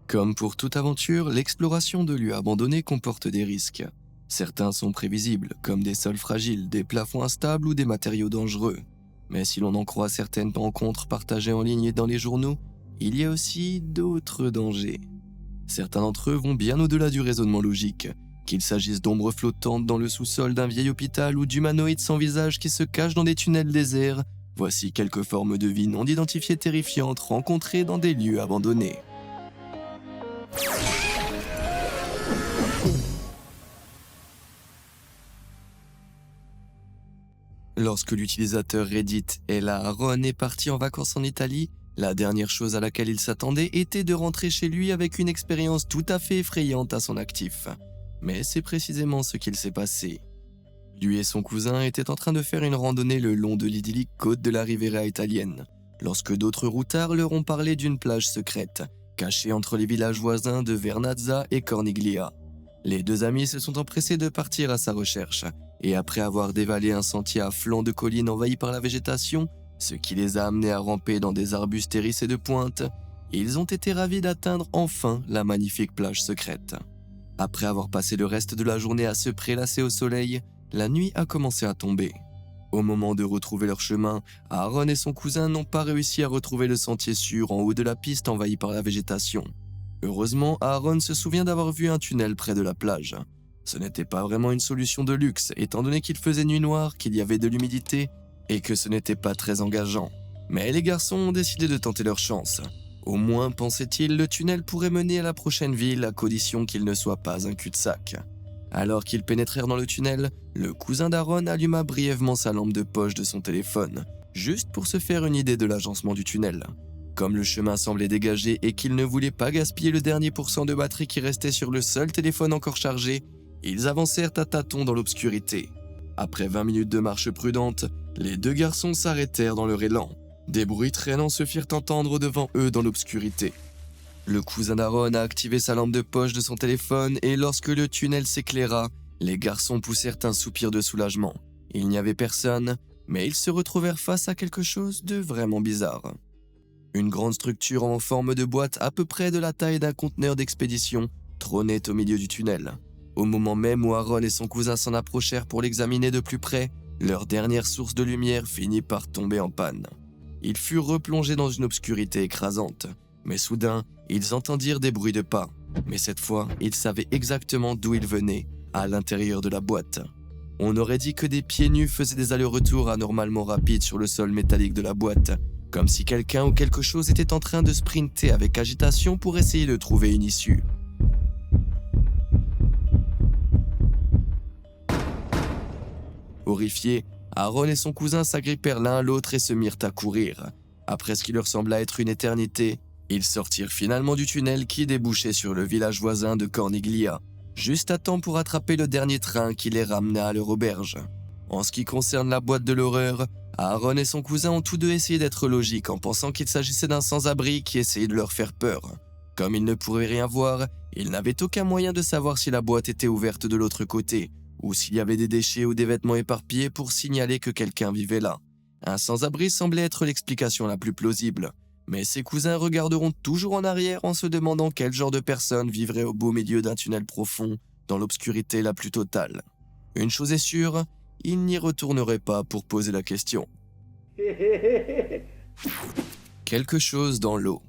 Comme pour toute aventure, l'exploration de lieux abandonnés comporte des risques. Certains sont prévisibles, comme des sols fragiles, des plafonds instables ou des matériaux dangereux. Mais si l'on en croit certaines rencontres partagées en ligne et dans les journaux, il y a aussi d'autres dangers. Certains d'entre eux vont bien au-delà du raisonnement logique, qu'il s'agisse d'ombres flottantes dans le sous-sol d'un vieil hôpital ou d'humanoïdes sans visage qui se cachent dans des tunnels déserts. Voici quelques formes de vie non identifiées terrifiantes rencontrées dans des lieux abandonnés. Lorsque l'utilisateur Reddit Ella Aaron est parti en vacances en Italie, la dernière chose à laquelle il s'attendait était de rentrer chez lui avec une expérience tout à fait effrayante à son actif. Mais c'est précisément ce qu'il s'est passé. Lui et son cousin étaient en train de faire une randonnée le long de l'idyllique côte de la Riviera italienne, lorsque d'autres routards leur ont parlé d'une plage secrète, cachée entre les villages voisins de Vernazza et Corniglia. Les deux amis se sont empressés de partir à sa recherche, et après avoir dévalé un sentier à flanc de colline envahi par la végétation, ce qui les a amenés à ramper dans des arbustes hérissés de pointes, ils ont été ravis d'atteindre enfin la magnifique plage secrète. Après avoir passé le reste de la journée à se prélasser au soleil, la nuit a commencé à tomber. Au moment de retrouver leur chemin, Aaron et son cousin n'ont pas réussi à retrouver le sentier sûr en haut de la piste envahie par la végétation. Heureusement, Aaron se souvient d'avoir vu un tunnel près de la plage. Ce n'était pas vraiment une solution de luxe, étant donné qu'il faisait nuit noire, qu'il y avait de l'humidité et que ce n'était pas très engageant. Mais les garçons ont décidé de tenter leur chance. Au moins, pensait-il, le tunnel pourrait mener à la prochaine ville à condition qu'il ne soit pas un cul-de-sac. Alors qu'ils pénétrèrent dans le tunnel, le cousin d'Aaron alluma brièvement sa lampe de poche de son téléphone, juste pour se faire une idée de l'agencement du tunnel. Comme le chemin semblait dégagé et qu'il ne voulait pas gaspiller le dernier pourcent de batterie qui restait sur le seul téléphone encore chargé, ils avancèrent à tâtons dans l'obscurité. Après 20 minutes de marche prudente, les deux garçons s'arrêtèrent dans leur élan. Des bruits traînants se firent entendre devant eux dans l'obscurité. Le cousin d'Aaron a activé sa lampe de poche de son téléphone et lorsque le tunnel s'éclaira, les garçons poussèrent un soupir de soulagement. Il n'y avait personne, mais ils se retrouvèrent face à quelque chose de vraiment bizarre. Une grande structure en forme de boîte à peu près de la taille d'un conteneur d'expédition trônait au milieu du tunnel. Au moment même où Aaron et son cousin s'en approchèrent pour l'examiner de plus près, leur dernière source de lumière finit par tomber en panne. Ils furent replongés dans une obscurité écrasante, mais soudain, ils entendirent des bruits de pas. Mais cette fois, ils savaient exactement d'où ils venaient, à l'intérieur de la boîte. On aurait dit que des pieds nus faisaient des allers-retours anormalement rapides sur le sol métallique de la boîte, comme si quelqu'un ou quelque chose était en train de sprinter avec agitation pour essayer de trouver une issue. Horrifiés, Aaron et son cousin s'agrippèrent l'un à l'autre et se mirent à courir. Après ce qui leur sembla être une éternité, ils sortirent finalement du tunnel qui débouchait sur le village voisin de Corniglia, juste à temps pour attraper le dernier train qui les ramena à leur auberge. En ce qui concerne la boîte de l'horreur, Aaron et son cousin ont tous deux essayé d'être logiques en pensant qu'il s'agissait d'un sans-abri qui essayait de leur faire peur. Comme ils ne pourraient rien voir, ils n'avaient aucun moyen de savoir si la boîte était ouverte de l'autre côté, ou s'il y avait des déchets ou des vêtements éparpillés pour signaler que quelqu'un vivait là. Un sans-abri semblait être l'explication la plus plausible, mais ses cousins regarderont toujours en arrière en se demandant quel genre de personne vivrait au beau milieu d'un tunnel profond, dans l'obscurité la plus totale. Une chose est sûre, ils n'y retourneraient pas pour poser la question. Quelque chose dans l'eau.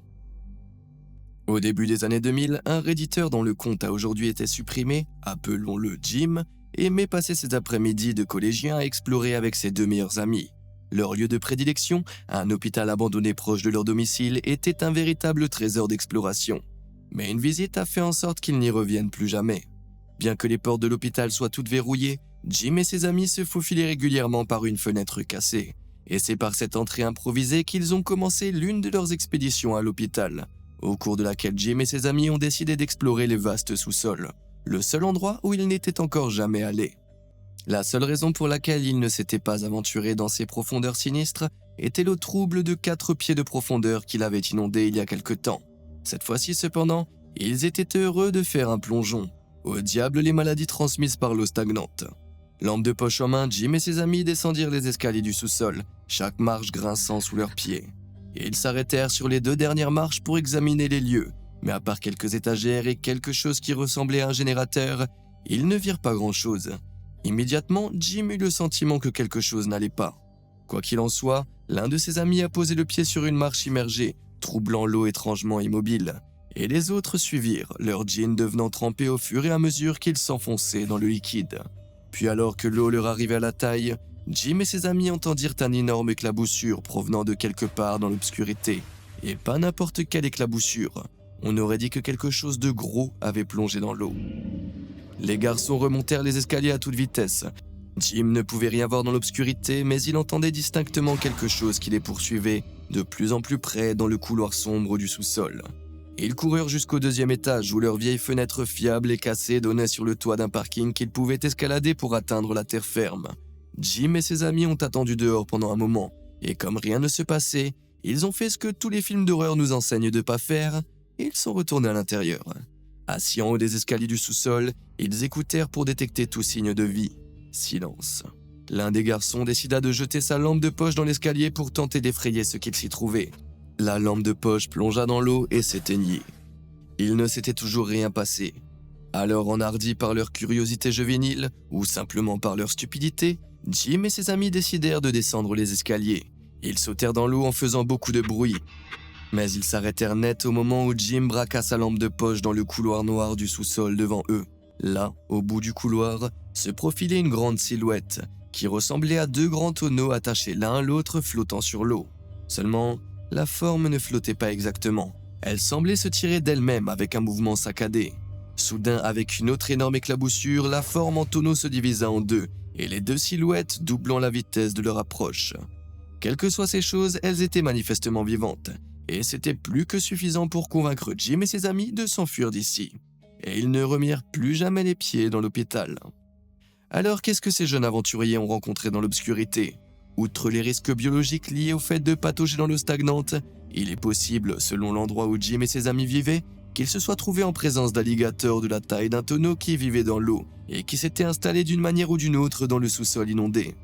Au début des années 2000, un redditeur dont le compte a aujourd'hui été supprimé, appelons-le Jim, aimait passer ses après-midi de collégien à explorer avec ses deux meilleurs amis. Leur lieu de prédilection, un hôpital abandonné proche de leur domicile, était un véritable trésor d'exploration. Mais une visite a fait en sorte qu'ils n'y reviennent plus jamais. Bien que les portes de l'hôpital soient toutes verrouillées, Jim et ses amis se faufilaient régulièrement par une fenêtre cassée. Et c'est par cette entrée improvisée qu'ils ont commencé l'une de leurs expéditions à l'hôpital, au cours de laquelle Jim et ses amis ont décidé d'explorer les vastes sous-sols, le seul endroit où ils n'étaient encore jamais allés. La seule raison pour laquelle ils ne s'étaient pas aventurés dans ces profondeurs sinistres était l'eau trouble de 4 pieds de profondeur qui l'avait inondé il y a quelque temps. Cette fois-ci cependant, ils étaient heureux de faire un plongeon. Au diable les maladies transmises par l'eau stagnante. Lampe de poche en main, Jim et ses amis descendirent les escaliers du sous-sol, chaque marche grinçant sous leurs pieds. Et ils s'arrêtèrent sur les 2 dernières marches pour examiner les lieux, Mais à part quelques étagères et quelque chose qui ressemblait à un générateur, ils ne virent pas grand-chose. Immédiatement, Jim eut le sentiment que quelque chose n'allait pas. Quoi qu'il en soit, l'un de ses amis a posé le pied sur une marche immergée, troublant l'eau étrangement immobile. Et les autres suivirent, leur jean devenant trempé au fur et à mesure qu'ils s'enfonçaient dans le liquide. Puis alors que l'eau leur arrivait à la taille, Jim et ses amis entendirent un énorme éclaboussure provenant de quelque part dans l'obscurité. Et pas n'importe quelle éclaboussure. On aurait dit que quelque chose de gros avait plongé dans l'eau. Les garçons remontèrent les escaliers à toute vitesse. Jim ne pouvait rien voir dans l'obscurité, mais il entendait distinctement quelque chose qui les poursuivait de plus en plus près dans le couloir sombre du sous-sol. Ils coururent jusqu'au deuxième étage où leur vieille fenêtre fiable et cassée donnait sur le toit d'un parking qu'ils pouvaient escalader pour atteindre la terre ferme. Jim et ses amis ont attendu dehors pendant un moment, et comme rien ne se passait, ils ont fait ce que tous les films d'horreur nous enseignent de ne pas faire, et ils sont retournés à l'intérieur. Assis en haut des escaliers du sous-sol, ils écoutèrent pour détecter tout signe de vie. Silence. L'un des garçons décida de jeter sa lampe de poche dans l'escalier pour tenter d'effrayer ce qu'il s'y trouvait. La lampe de poche plongea dans l'eau et s'éteignit. Il ne s'était toujours rien passé. Alors, enhardis par leur curiosité juvénile, ou simplement par leur stupidité, Jim et ses amis décidèrent de descendre les escaliers. Ils sautèrent dans l'eau en faisant beaucoup de bruit. Mais ils s'arrêtèrent net au moment où Jim braqua sa lampe de poche dans le couloir noir du sous-sol devant eux. Là, au bout du couloir, se profilait une grande silhouette, qui ressemblait à deux grands tonneaux attachés l'un à l'autre flottant sur l'eau. Seulement, la forme ne flottait pas exactement. Elle semblait se tirer d'elle-même avec un mouvement saccadé. Soudain, avec une autre énorme éclaboussure, la forme en tonneau se divisa en deux, et les deux silhouettes doublant la vitesse de leur approche. Quelles que soient ces choses, elles étaient manifestement vivantes, et c'était plus que suffisant pour convaincre Jim et ses amis de s'enfuir d'ici. Et ils ne remirent plus jamais les pieds dans l'hôpital. Alors qu'est-ce que ces jeunes aventuriers ont rencontré dans l'obscurité ? Outre les risques biologiques liés au fait de patauger dans l'eau stagnante, il est possible, selon l'endroit où Jim et ses amis vivaient, qu'ils se soient trouvés en présence d'alligators de la taille d'un tonneau qui vivaient dans l'eau et qui s'étaient installés d'une manière ou d'une autre dans le sous-sol inondé.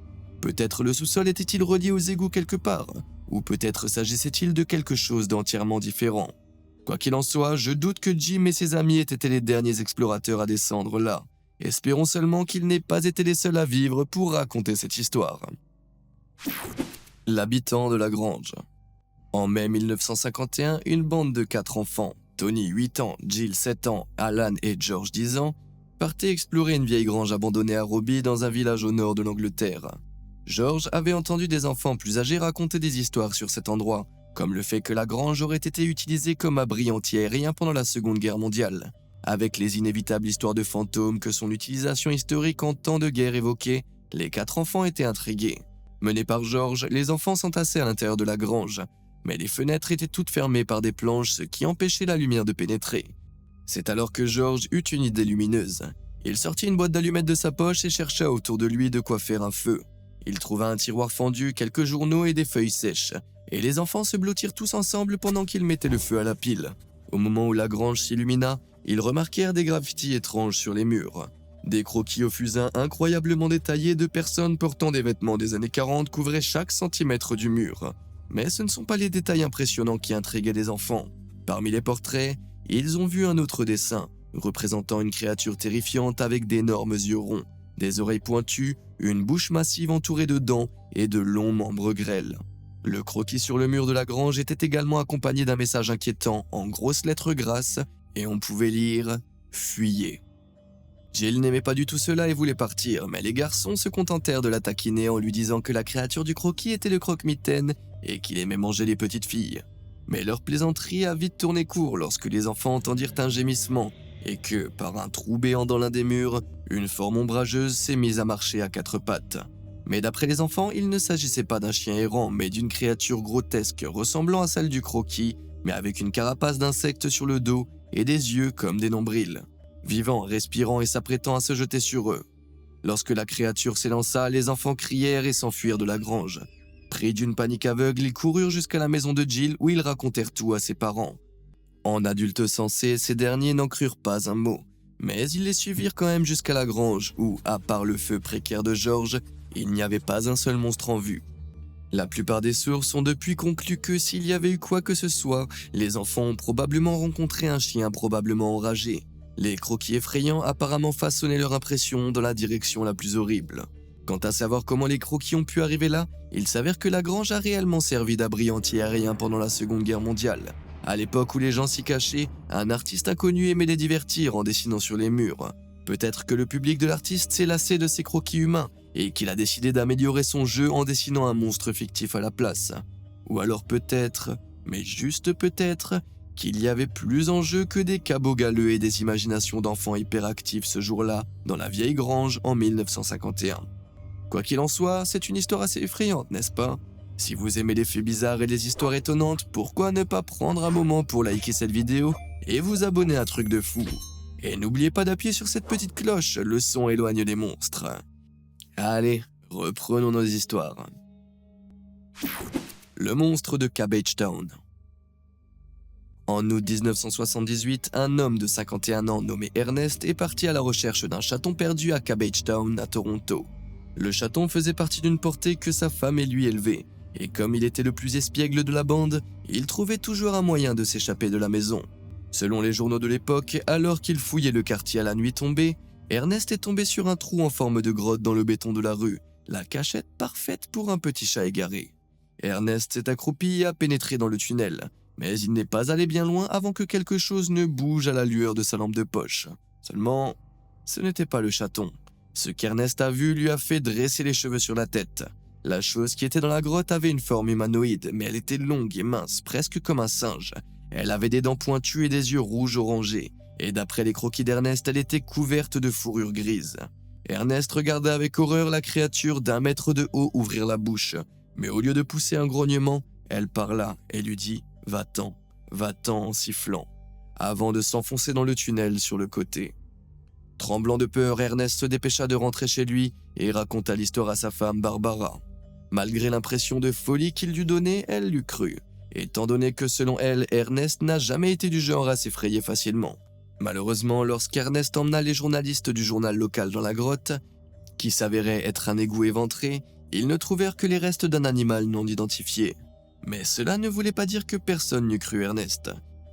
Peut-être le sous-sol était-il relié aux égouts quelque part, ou peut-être s'agissait-il de quelque chose d'entièrement différent. Quoi qu'il en soit, je doute que Jim et ses amis aient été les derniers explorateurs à descendre là. Espérons seulement qu'ils n'aient pas été les seuls à vivre pour raconter cette histoire. L'habitant de la grange. En mai 1951, une bande de 4 enfants, Tony 8 ans, Jill 7 ans, Alan et George 10 ans, partaient explorer une vieille grange abandonnée à Roby dans un village au nord de l'Angleterre. George avait entendu des enfants plus âgés raconter des histoires sur cet endroit, comme le fait que la grange aurait été utilisée comme abri anti-aérien pendant la Seconde Guerre mondiale. Avec les inévitables histoires de fantômes que son utilisation historique en temps de guerre évoquait, les 4 enfants étaient intrigués. Menés par George, les enfants s'entassaient à l'intérieur de la grange, mais les fenêtres étaient toutes fermées par des planches, ce qui empêchait la lumière de pénétrer. C'est alors que George eut une idée lumineuse. Il sortit une boîte d'allumettes de sa poche et chercha autour de lui de quoi faire un feu. Il trouva un tiroir fendu, quelques journaux et des feuilles sèches, et les enfants se blottirent tous ensemble pendant qu'ils mettaient le feu à la pile. Au moment où la grange s'illumina, ils remarquèrent des graffitis étranges sur les murs. Des croquis au fusain incroyablement détaillés de personnes portant des vêtements des années 40 couvraient chaque centimètre du mur. Mais ce ne sont pas les détails impressionnants qui intriguaient les enfants. Parmi les portraits, ils ont vu un autre dessin, représentant une créature terrifiante avec d'énormes yeux ronds, des oreilles pointues, une bouche massive entourée de dents et de longs membres grêles. Le croquis sur le mur de la grange était également accompagné d'un message inquiétant en grosses lettres grasses, et on pouvait lire « Fuyez ». Jill n'aimait pas du tout cela et voulait partir, mais les garçons se contentèrent de la taquiner en lui disant que la créature du croquis était le croque-mitaine et qu'il aimait manger les petites filles. Mais leur plaisanterie a vite tourné court lorsque les enfants entendirent un gémissement et que, par un trou béant dans l'un des murs, une forme ombrageuse s'est mise à marcher à 4 pattes. Mais d'après les enfants, il ne s'agissait pas d'un chien errant, mais d'une créature grotesque ressemblant à celle du croquis, mais avec une carapace d'insecte sur le dos et des yeux comme des nombrils. Vivant, respirant et s'apprêtant à se jeter sur eux. Lorsque la créature s'élança, les enfants crièrent et s'enfuirent de la grange. Pris d'une panique aveugle, ils coururent jusqu'à la maison de Jill où ils racontèrent tout à ses parents. En adultes sensés, ces derniers n'en crurent pas un mot, mais ils les suivirent quand même jusqu'à la grange où, à part le feu précaire de George, il n'y avait pas un seul monstre en vue. La plupart des sources ont depuis conclu que s'il y avait eu quoi que ce soit, les enfants ont probablement rencontré un chien probablement enragé. Les croquis effrayants apparemment façonnaient leur impression dans la direction la plus horrible. Quant à savoir comment les croquis ont pu arriver là, il s'avère que la grange a réellement servi d'abri anti-aérien pendant la Seconde Guerre mondiale. À l'époque où les gens s'y cachaient, un artiste inconnu aimait les divertir en dessinant sur les murs. Peut-être que le public de l'artiste s'est lassé de ses croquis humains et qu'il a décidé d'améliorer son jeu en dessinant un monstre fictif à la place. Ou alors peut-être, mais juste peut-être, qu'il y avait plus en jeu que des cabots galeux et des imaginations d'enfants hyperactifs ce jour-là dans la vieille grange en 1951. Quoi qu'il en soit, c'est une histoire assez effrayante, n'est-ce pas? Si vous aimez les faits bizarres et les histoires étonnantes, pourquoi ne pas prendre un moment pour liker cette vidéo et vous abonner à Truc de Fou? Et n'oubliez pas d'appuyer sur cette petite cloche, le son éloigne les monstres. Allez, reprenons nos histoires. Le monstre de Cabbage Town. En août 1978, un homme de 51 ans nommé Ernest est parti à la recherche d'un chaton perdu à Cabbage Town, à Toronto. Le chaton faisait partie d'une portée que sa femme et lui élevaient, et comme il était le plus espiègle de la bande, il trouvait toujours un moyen de s'échapper de la maison. Selon les journaux de l'époque, alors qu'il fouillait le quartier à la nuit tombée, Ernest est tombé sur un trou en forme de grotte dans le béton de la rue, la cachette parfaite pour un petit chat égaré. Ernest s'est accroupi et a pénétré dans le tunnel, mais il n'est pas allé bien loin avant que quelque chose ne bouge à la lueur de sa lampe de poche. Seulement, ce n'était pas le chaton. Ce qu'Ernest a vu lui a fait dresser les cheveux sur la tête. La chose qui était dans la grotte avait une forme humanoïde, mais elle était longue et mince, presque comme un singe. Elle avait des dents pointues et des yeux rouges orangés, et d'après les croquis d'Ernest, elle était couverte de fourrure grise. Ernest regardait avec horreur la créature d'1 mètre de haut ouvrir la bouche, mais au lieu de pousser un grognement, elle parla et lui dit « Va-t'en, va-t'en » en sifflant, avant de s'enfoncer dans le tunnel sur le côté. Tremblant de peur, Ernest se dépêcha de rentrer chez lui et raconta l'histoire à sa femme Barbara. Malgré l'impression de folie qu'il lui donnait, elle l'eût cru, étant donné que selon elle, Ernest n'a jamais été du genre à s'effrayer facilement. Malheureusement, lorsqu'Ernest emmena les journalistes du journal local dans la grotte, qui s'avérait être un égout éventré, ils ne trouvèrent que les restes d'un animal non identifié. Mais cela ne voulait pas dire que personne n'eût cru Ernest.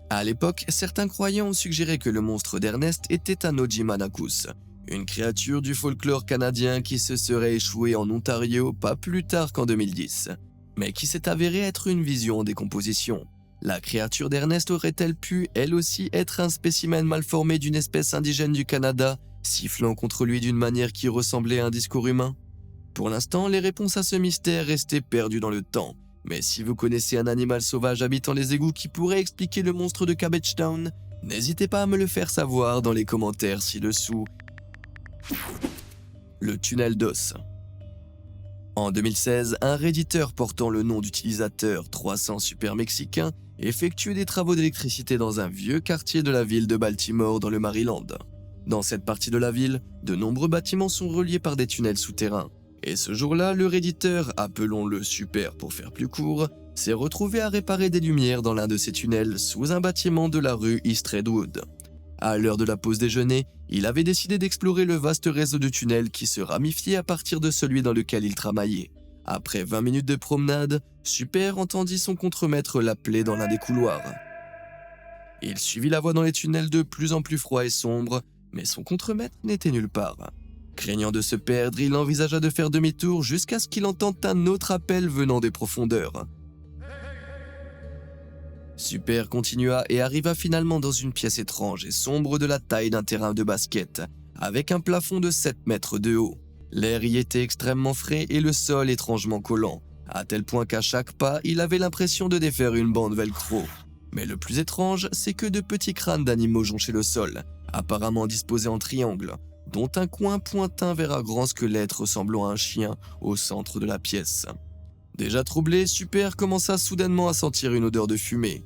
À l'époque, certains croyants ont suggéré que le monstre d'Ernest était un Ojimanakus, une créature du folklore canadien qui se serait échouée en Ontario pas plus tard qu'en 2010, mais qui s'est avérée être une vision en décomposition. La créature d'Ernest aurait-elle pu, elle aussi, être un spécimen mal formé d'une espèce indigène du Canada, sifflant contre lui d'une manière qui ressemblait à un discours humain? Pour l'instant, les réponses à ce mystère restaient perdues dans le temps. Mais si vous connaissez un animal sauvage habitant les égouts qui pourrait expliquer le monstre de Cabbage Town, n'hésitez pas à me le faire savoir dans les commentaires ci-dessous. Le tunnel d'os. En 2016, un redditeur portant le nom d'utilisateur 300 Super Mexicain effectuait des travaux d'électricité dans un vieux quartier de la ville de Baltimore dans le Maryland. Dans cette partie de la ville, de nombreux bâtiments sont reliés par des tunnels souterrains. Et ce jour-là, le redditeur, appelons-le Super pour faire plus court, s'est retrouvé à réparer des lumières dans l'un de ces tunnels sous un bâtiment de la rue East Redwood. À l'heure de la pause déjeuner, il avait décidé d'explorer le vaste réseau de tunnels qui se ramifiait à partir de celui dans lequel il travaillait. Après 20 minutes de promenade, Super entendit son contremaître l'appeler dans l'un des couloirs. Il suivit la voix dans les tunnels de plus en plus froids et sombres, mais son contremaître n'était nulle part. Craignant de se perdre, il envisagea de faire demi-tour jusqu'à ce qu'il entende un autre appel venant des profondeurs. Super continua et arriva finalement dans une pièce étrange et sombre de la taille d'un terrain de basket, avec un plafond de 7 mètres de haut. L'air y était extrêmement frais et le sol étrangement collant, à tel point qu'à chaque pas, il avait l'impression de défaire une bande velcro. Mais le plus étrange, c'est que de petits crânes d'animaux jonchaient le sol, apparemment disposés en triangle, dont un coin pointant vers un grand squelette ressemblant à un chien au centre de la pièce. Déjà troublé, Super commença soudainement à sentir une odeur de fumée,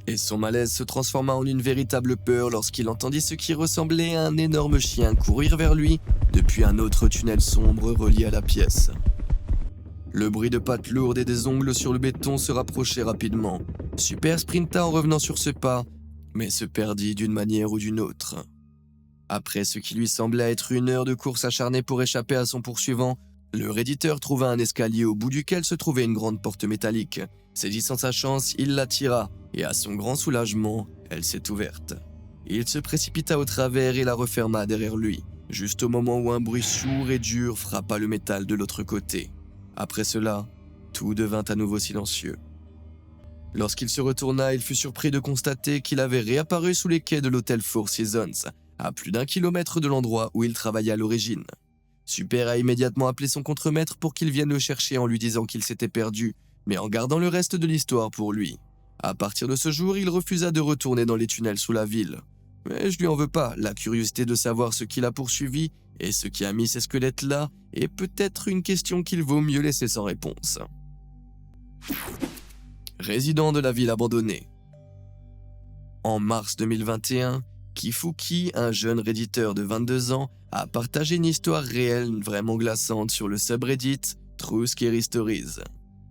et son malaise se transforma en une véritable peur lorsqu'il entendit ce qui ressemblait à un énorme chien courir vers lui depuis un autre tunnel sombre relié à la pièce. Le bruit de pattes lourdes et des ongles sur le béton se rapprochait rapidement. Super sprinta en revenant sur ce pas, mais se perdit d'une manière ou d'une autre. Après ce qui lui semblait être 1 heure de course acharnée pour échapper à son poursuivant, Le redditeur trouva un escalier au bout duquel se trouvait une grande porte métallique. Saisissant sa chance, il la tira, et à son grand soulagement, elle s'est ouverte. Il se précipita au travers et la referma derrière lui, juste au moment où un bruit sourd et dur frappa le métal de l'autre côté. Après cela, tout devint à nouveau silencieux. Lorsqu'il se retourna, il fut surpris de constater qu'il avait réapparu sous les quais de l'hôtel Four Seasons, à plus d'1 kilomètre de l'endroit où il travaillait à l'origine. Super a immédiatement appelé son contremaître pour qu'il vienne le chercher en lui disant qu'il s'était perdu, mais en gardant le reste de l'histoire pour lui. À partir de ce jour, il refusa de retourner dans les tunnels sous la ville. Mais je lui en veux pas, la curiosité de savoir ce qui l'a poursuivi et ce qui a mis ces squelettes là est peut-être une question qu'il vaut mieux laisser sans réponse. Résident de la ville abandonnée. En mars 2021, Kifuki, un jeune redditeur de 22 ans, a partagé une histoire réelle vraiment glaçante sur le subreddit True Scary Stories.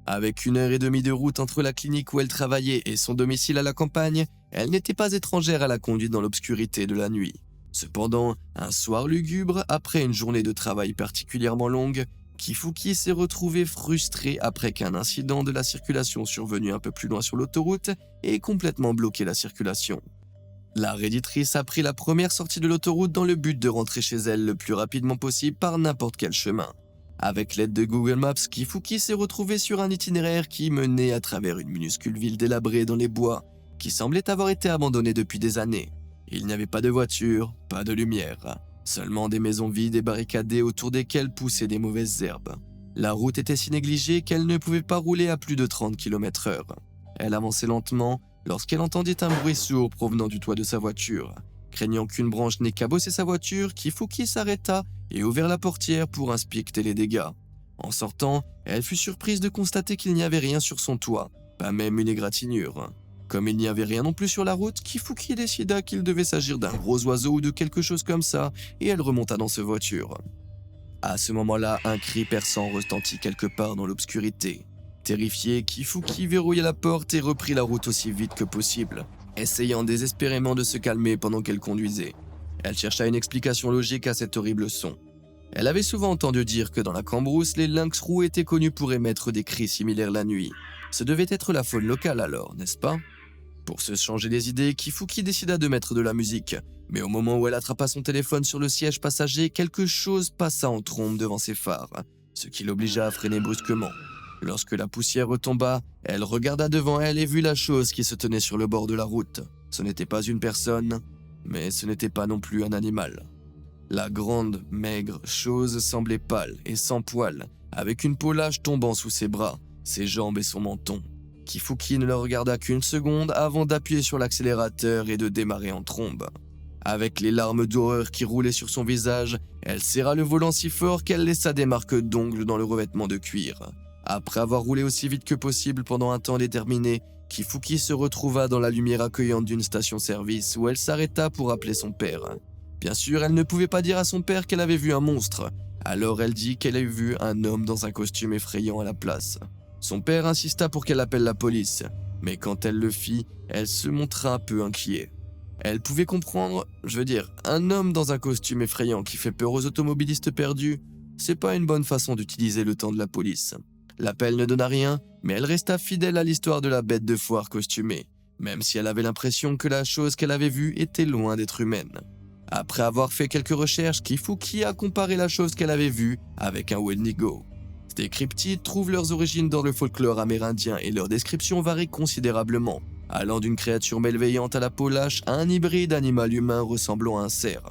Avec 1h30 de route entre la clinique où elle travaillait et son domicile à la campagne, elle n'était pas étrangère à la conduite dans l'obscurité de la nuit. Cependant, un soir lugubre, après une journée de travail particulièrement longue, Kifuki s'est retrouvé frustré après qu'un incident de la circulation survenu un peu plus loin sur l'autoroute ait complètement bloqué la circulation. La redditrice a pris la première sortie de l'autoroute dans le but de rentrer chez elle le plus rapidement possible par n'importe quel chemin. Avec l'aide de Google Maps, Kifuki s'est retrouvé sur un itinéraire qui menait à travers une minuscule ville délabrée dans les bois, qui semblait avoir été abandonnée depuis des années. Il n'y avait pas de voiture, pas de lumière, seulement des maisons vides et barricadées autour desquelles poussaient des mauvaises herbes. La route était si négligée qu'elle ne pouvait pas rouler à plus de 30 km/h. Elle avançait lentement lorsqu'elle entendit un bruit sourd provenant du toit de sa voiture. Craignant qu'une branche n'ait cabossé sa voiture, Kifuki s'arrêta et ouvrit la portière pour inspecter les dégâts. En sortant, elle fut surprise de constater qu'il n'y avait rien sur son toit, pas même une égratignure. Comme il n'y avait rien non plus sur la route, Kifuki décida qu'il devait s'agir d'un gros oiseau ou de quelque chose comme ça, et elle remonta dans sa voiture. À ce moment-là, un cri perçant retentit quelque part dans l'obscurité. Terrifié, Kifuki verrouilla la porte et reprit la route aussi vite que possible, essayant désespérément de se calmer pendant qu'elle conduisait. Elle chercha une explication logique à cet horrible son. Elle avait souvent entendu dire que dans la Cambrousse, les lynx roux étaient connus pour émettre des cris similaires la nuit. Ce devait être la faune locale alors, n'est-ce pas? Pour se changer les idées, Kifuki décida de mettre de la musique. Mais au moment où elle attrapa son téléphone sur le siège passager, quelque chose passa en trombe devant ses phares, ce qui l'obligea à freiner brusquement. Lorsque la poussière retomba, elle regarda devant elle et vit la chose qui se tenait sur le bord de la route. Ce n'était pas une personne, mais ce n'était pas non plus un animal. La grande, maigre chose semblait pâle et sans poils, avec une peau lâche tombant sous ses bras, ses jambes et son menton. Kifuki ne le regarda qu'une seconde avant d'appuyer sur l'accélérateur et de démarrer en trombe. Avec les larmes d'horreur qui roulaient sur son visage, elle serra le volant si fort qu'elle laissa des marques d'ongles dans le revêtement de cuir. Après avoir roulé aussi vite que possible pendant un temps déterminé, Kifuki se retrouva dans la lumière accueillante d'une station-service où elle s'arrêta pour appeler son père. Bien sûr, elle ne pouvait pas dire à son père qu'elle avait vu un monstre, alors elle dit qu'elle avait vu un homme dans un costume effrayant à la place. Son père insista pour qu'elle appelle la police, mais quand elle le fit, elle se montra un peu inquiète. Elle pouvait comprendre, un homme dans un costume effrayant qui fait peur aux automobilistes perdus, c'est pas une bonne façon d'utiliser le temps de la police. L'appel ne donna rien, mais elle resta fidèle à l'histoire de la bête de foire costumée, même si elle avait l'impression que la chose qu'elle avait vue était loin d'être humaine. Après avoir fait quelques recherches, Kifuki a comparé la chose qu'elle avait vue avec un Wendigo. Ces cryptides trouvent leurs origines dans le folklore amérindien et leur description varie considérablement, allant d'une créature malveillante à la peau lâche à un hybride animal-humain ressemblant à un cerf.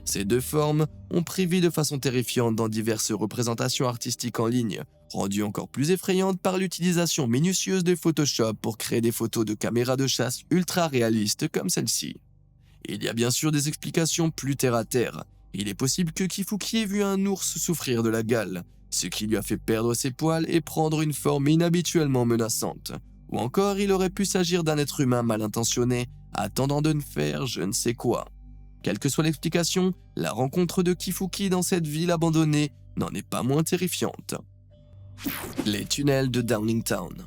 Ces deux formes ont pris vie de façon terrifiante dans diverses représentations artistiques en ligne, rendues encore plus effrayantes par l'utilisation minutieuse de Photoshop pour créer des photos de caméras de chasse ultra réalistes comme celle-ci. Il y a bien sûr des explications plus terre-à-terre. Il est possible que Kifuki ait vu un ours souffrir de la gale, ce qui lui a fait perdre ses poils et prendre une forme inhabituellement menaçante. Ou encore, il aurait pu s'agir d'un être humain mal intentionné, attendant de ne faire je ne sais quoi. Quelle que soit l'explication, la rencontre de Kifuki dans cette ville abandonnée n'en est pas moins terrifiante. Les tunnels de Downingtown.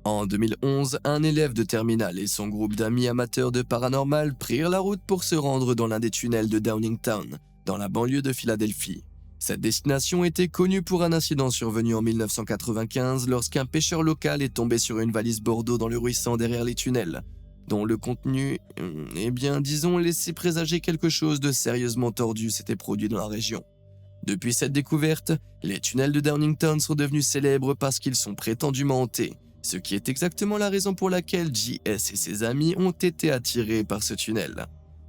En 2011, un élève de terminale et son groupe d'amis amateurs de paranormal prirent la route pour se rendre dans l'un des tunnels de Downingtown, dans la banlieue de Philadelphie. Cette destination était connue pour un incident survenu en 1995 lorsqu'un pêcheur local est tombé sur une valise Bordeaux dans le ruisseau derrière les tunnels, dont le contenu, disons, laissait présager quelque chose de sérieusement tordu s'était produit dans la région. Depuis cette découverte, les tunnels de Downingtown sont devenus célèbres parce qu'ils sont prétendument hantés, ce qui est exactement la raison pour laquelle JS et ses amis ont été attirés par ce tunnel.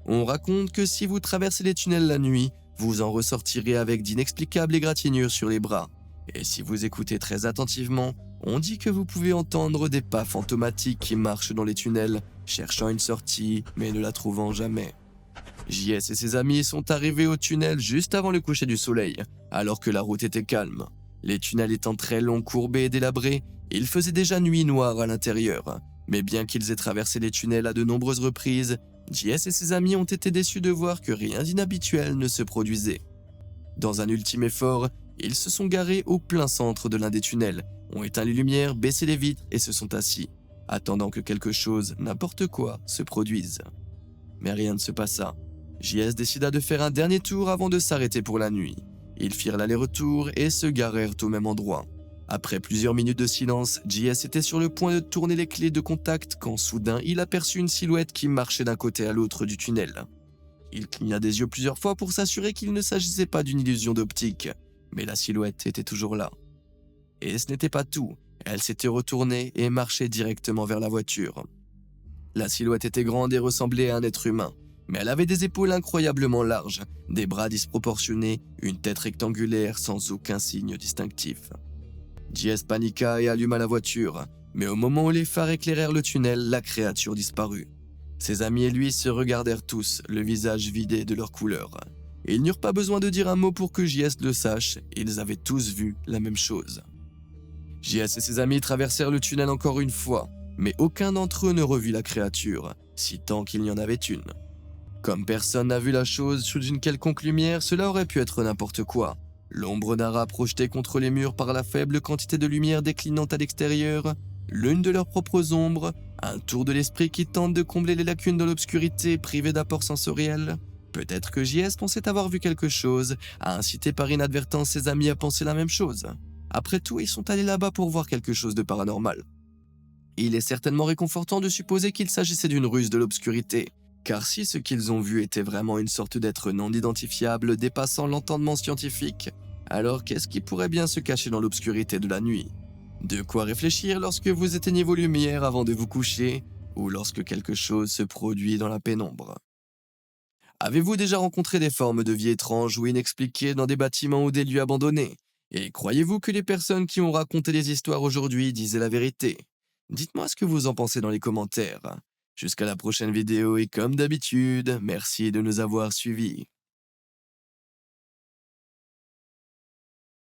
On raconte que si vous traversez les tunnels la nuit, vous en ressortirez avec d'inexplicables égratignures sur les bras. Et si vous écoutez très attentivement, on dit que vous pouvez entendre des pas fantomatiques qui marchent dans les tunnels, cherchant une sortie, mais ne la trouvant jamais. JS et ses amis sont arrivés au tunnel juste avant le coucher du soleil, alors que la route était calme. Les tunnels étant très longs, courbés et délabrés, il faisait déjà nuit noire à l'intérieur. Mais bien qu'ils aient traversé les tunnels à de nombreuses reprises, JS et ses amis ont été déçus de voir que rien d'inhabituel ne se produisait. Dans un ultime effort, ils se sont garés au plein centre de l'un des tunnels, ont éteint les lumières, baissé les vitres et se sont assis, attendant que quelque chose, n'importe quoi, se produise. Mais rien ne se passa. JS décida de faire un dernier tour avant de s'arrêter pour la nuit. Ils firent l'aller-retour et se garèrent au même endroit. Après plusieurs minutes de silence, JS était sur le point de tourner les clés de contact quand soudain il aperçut une silhouette qui marchait d'un côté à l'autre du tunnel. Il cligna des yeux plusieurs fois pour s'assurer qu'il ne s'agissait pas d'une illusion d'optique, mais la silhouette était toujours là. Et ce n'était pas tout, elle s'était retournée et marchait directement vers la voiture. La silhouette était grande et ressemblait à un être humain, mais elle avait des épaules incroyablement larges, des bras disproportionnés, une tête rectangulaire sans aucun signe distinctif. JS paniqua et alluma la voiture, mais au moment où les phares éclairèrent le tunnel, la créature disparut. Ses amis et lui se regardèrent tous, le visage vidé de leur couleur. Ils n'eurent pas besoin de dire un mot pour que JS le sache, ils avaient tous vu la même chose. JS et ses amis traversèrent le tunnel encore une fois, mais aucun d'entre eux ne revit la créature, si tant qu'il y en avait une. Comme personne n'a vu la chose sous une quelconque lumière, cela aurait pu être n'importe quoi. L'ombre d'un rat projeté contre les murs par la faible quantité de lumière déclinante à l'extérieur, l'une de leurs propres ombres, un tour de l'esprit qui tente de combler les lacunes de l'obscurité privée d'apport sensoriel. Peut-être que JS pensait avoir vu quelque chose, a incité par inadvertance ses amis à penser la même chose. Après tout, ils sont allés là-bas pour voir quelque chose de paranormal. Il est certainement réconfortant de supposer qu'il s'agissait d'une ruse de l'obscurité, car si ce qu'ils ont vu était vraiment une sorte d'être non identifiable dépassant l'entendement scientifique, alors qu'est-ce qui pourrait bien se cacher dans l'obscurité de la nuit? De quoi réfléchir lorsque vous éteignez vos lumières avant de vous coucher, ou lorsque quelque chose se produit dans la pénombre. Avez-vous déjà rencontré des formes de vie étranges ou inexpliquées dans des bâtiments ou des lieux abandonnés? Et croyez-vous que les personnes qui ont raconté les histoires aujourd'hui disaient la vérité? Dites-moi ce que vous en pensez dans les commentaires. Jusqu'à la prochaine vidéo et comme d'habitude, merci de nous avoir suivis.